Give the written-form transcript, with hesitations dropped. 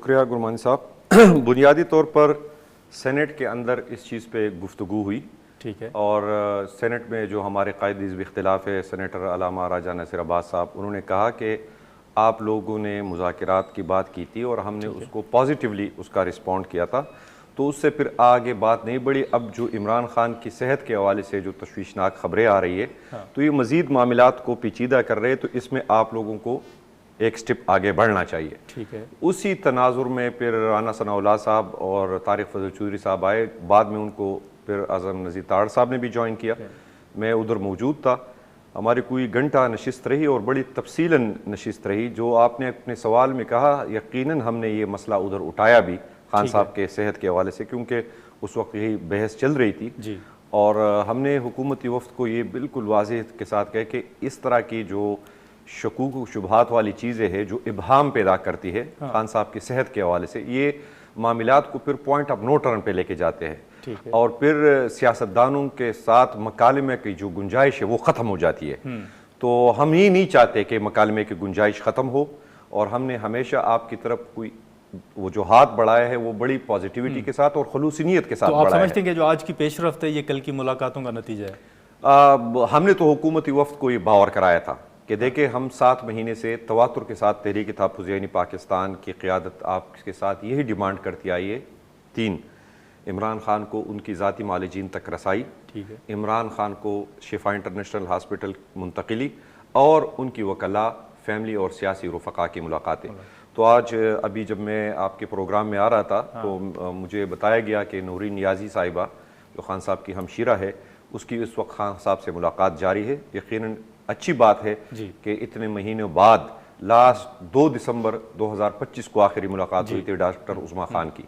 شکریہ گرمانی صاحب. بنیادی طور پر سینٹ کے اندر اس چیز پہ گفتگو ہوئی. ٹھیک ہے. اور سینٹ میں جو ہمارے قائد حزب اختلاف ہے سینیٹر علامہ راجہ نصیر عباس صاحب, انہوں نے کہا کہ آپ لوگوں نے مذاکرات کی بات کی تھی اور ہم نے اس کو پازیٹیولی اس کا رسپونڈ کیا تھا, تو اس سے پھر آگے بات نہیں بڑھی. اب جو عمران خان کی صحت کے حوالے سے جو تشویشناک خبریں آ رہی ہے تو یہ مزید معاملات کو پیچیدہ کر رہے, تو اس میں آپ لوگوں کو ایک سٹیپ آگے بڑھنا چاہیے. ٹھیک ہے. اسی تناظر میں پھر رانا ثناء اللہ صاحب اور طارق فضل چودھری صاحب آئے, بعد میں ان کو پھر اعظم نذیر تاڑ صاحب نے بھی جوائن کیا. میں ادھر موجود تھا. ہماری کوئی گھنٹہ نشست رہی اور بڑی تفصیلاً نشست رہی. جو آپ نے اپنے سوال میں کہا, یقیناً ہم نے یہ مسئلہ ادھر اٹھایا بھی خان صاحب کے صحت کے حوالے سے, کیونکہ اس وقت یہی بحث چل رہی تھی. جی. اور ہم نے حکومتی وفد کو یہ بالکل واضح کے ساتھ کہا کہ اس طرح کی جو شکوک و شبہات والی چیزیں ہیں جو ابہام پیدا کرتی ہے خان صاحب کی صحت کے حوالے سے, یہ معاملات کو پھر پوائنٹ آف نو ٹرن پہ لے کے جاتے ہیں. اور پھر سیاستدانوں کے ساتھ مکالمے کی جو گنجائش ہے وہ ختم ہو جاتی ہے. تو ہم یہ نہیں چاہتے کہ مکالمے کی گنجائش ختم ہو, اور ہم نے ہمیشہ آپ کی طرف کوئی وہ جو ہاتھ بڑھایا ہے وہ بڑی پازیٹیوٹی کے ساتھ اور خلوص نیت کے ساتھ بڑھایا ہے. تو آپ سمجھتے ہیں کہ جو آج کی پیش رفت ہے یہ کل کی ملاقاتوں کا نتیجہ ہے؟ ہم نے تو حکومتی وفد کو یہ باور کرایا تھا کہ دیکھیں ہم 7 مہینے سے تواتر کے ساتھ تحریک تحفظ یعنی پاکستان کی قیادت آپ کے ساتھ یہی ڈیمانڈ کرتی آئی ہے. 3, عمران خان کو ان کی ذاتی معالجین تک رسائی, عمران خان کو شفا انٹرنیشنل ہاسپٹل منتقلی, اور ان کی وکلاء, فیملی اور سیاسی رفقا کی ملاقاتیں. تو آج ابھی جب میں آپ کے پروگرام میں آ رہا تھا تو مجھے بتایا گیا کہ نورین نیازی صاحبہ جو خان صاحب کی ہمشیرہ ہے, اس کی اس وقت خان صاحب سے ملاقات جاری ہے. یقیناً اچھی بات ہے کہ اتنے مہینوں بعد لاسٹ 2 دسمبر 2025 کو آخری ملاقات ہوئی تھی ڈاکٹر عظمیٰ خان کی.